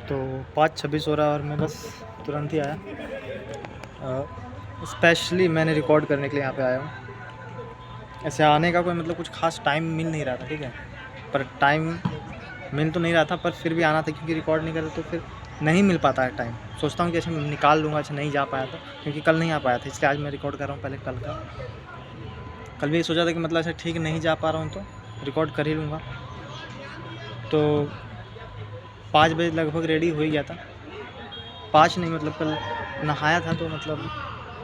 तो 5:26 हो रहा है और मैं बस तुरंत ही आया। स्पेशली मैंने रिकॉर्ड करने के लिए यहाँ पे आया हूँ। ऐसे आने का कोई मतलब कुछ ख़ास टाइम मिल नहीं रहा था, ठीक है, पर टाइम मिल तो नहीं रहा था, पर फिर भी आना था क्योंकि रिकॉर्ड नहीं करे तो फिर नहीं मिल पाता है टाइम। सोचता हूँ कि अच्छा निकाल लूँगा, अच्छा नहीं जा पाया था क्योंकि कल नहीं आ पाया था, इसलिए आज मैं रिकॉर्ड कर रहा हूँ पहले कल का। कल भी सोचा था कि मतलब अच्छा ठीक नहीं जा पा रहा हूँ तो रिकॉर्ड कर ही लूँगा। तो 5 बजे लगभग रेडी हो ही गया था। 5 नहीं, मतलब कल नहाया था तो मतलब,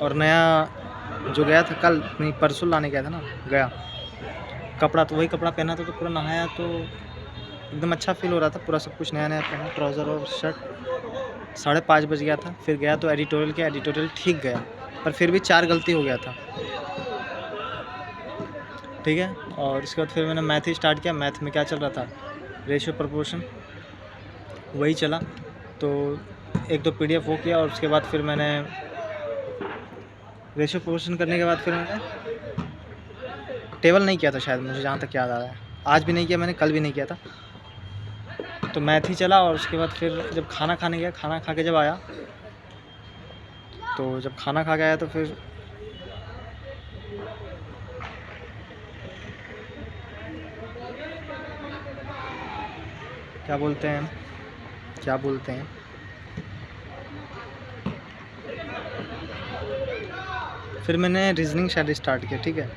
और नया जो गया था कल नहीं परसों लाने गया था ना, गया कपड़ा तो वही कपड़ा पहना था, तो पूरा नहाया तो एकदम अच्छा फील हो रहा था, पूरा सब कुछ नया नया पहना, ट्राउज़र और शर्ट। 5:30 बज गया था, फिर गया तो एडिटोरियल किया, एडिटोरियल ठीक गया, पर फिर भी 4 गलती हो गया था, ठीक है। और उसके बाद फिर मैंने मैथ ही स्टार्ट किया। मैथ में क्या चल रहा था, रेशियो प्रोपोर्शन वही चला। तो एक तो PDF वो किया, और उसके बाद फिर मैंने रेशियो प्रोपोर्शन करने के बाद फिर मैंने टेबल नहीं किया था शायद, मुझे जहाँ तक याद आ रहा है। आज भी नहीं किया मैंने, कल भी नहीं किया था। तो मैथ ही चला, और उसके बाद फिर जब खाना खाने गया, खाना खा के जब आया, तो जब खाना खा के आया तो फिर क्या बोलते हैं फिर मैंने रीजनिंग शायद स्टार्ट किया, ठीक है।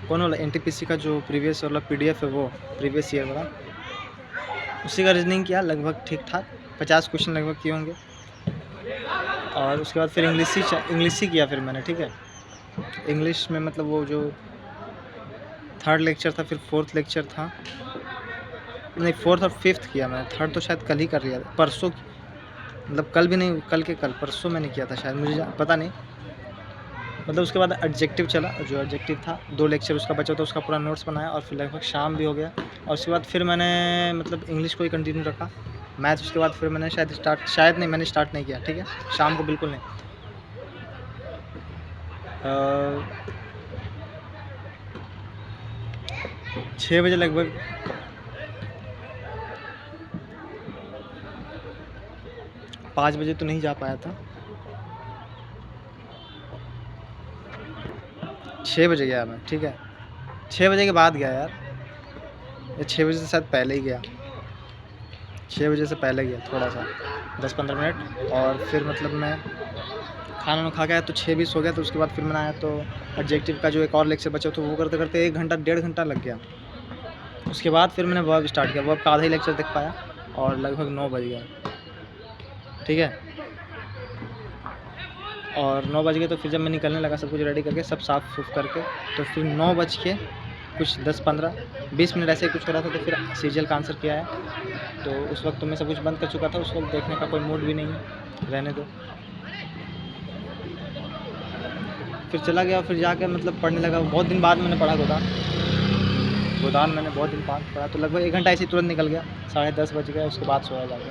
कौन वाला, NTPC का जो प्रीवियस वाला PDF है, वो प्रीवियस ईयर वाला, उसी का रीजनिंग किया लगभग ठीक ठाक। 50 क्वेश्चन लगभग किए होंगे। और उसके बाद फिर इंग्लिश ही किया फिर मैंने, ठीक है। इंग्लिश में मतलब वो जो 3rd लेक्चर था, फिर 4th लेक्चर था, नहीं 4th और 5th किया मैंने। 3rd तो शायद कल ही कर लिया था, परसों, मतलब कल भी नहीं, कल के कल परसों मैंने किया था शायद, मुझे पता नहीं। मतलब उसके बाद एडजेक्टिव चला, जो एडजेक्टिव था 2 लेक्चर उसका बचा था, उसका पूरा नोट्स बनाया, और फिर लगभग शाम भी हो गया। और उसके बाद फिर मैंने मतलब इंग्लिश को ही कंटिन्यू रखा। मैथ उसके बाद फिर मैंने मैंने स्टार्ट नहीं किया, ठीक है, शाम को बिल्कुल नहीं। 6 बजे लगभग, 5 बजे तो नहीं जा पाया था, 6 बजे गया मैं, ठीक है। 6 बजे के बाद गया यार, या 6 बजे से शायद पहले ही गया, 6 बजे से पहले गया थोड़ा सा, 10-15 मिनट। और फिर मतलब मैं खाना खा के आया तो 6:20 हो गया। तो उसके बाद फिर मैंने आया तो एडजेक्टिव का जो एक और लेक्चर बचा तो वो करते करते 1 घंटा 1.5 घंटा लग गया। उसके बाद फिर मैंने वर्ब स्टार्ट किया, वर्ब का आधा ही लेक्चर देख पाया, और लगभग 9 बज गया, ठीक है। और 9 बज गए तो फिर जब मैं निकलने लगा, सब कुछ रेडी करके, सब साफ़ सुफ करके, तो फिर 9 बज के कुछ 10-15-20 मिनट ऐसे ही कुछ हो रहा था, तो फिर सीजीएल का आंसर किया है। तो उस वक्त तो मैं सब कुछ बंद कर चुका था, उस वक्त देखने का कोई मूड भी नहीं है, रहने दो। फिर चला गया, फिर जाकर मतलब पढ़ने लगा। बहुत दिन बाद मैंने पढ़ा गोदान मैंने बहुत दिन बाद पढ़ा, तो लगभग 1 घंटा ऐसे ही तुरंत निकल गया। 10:30 बज गया, उसके बाद सोया जाकर।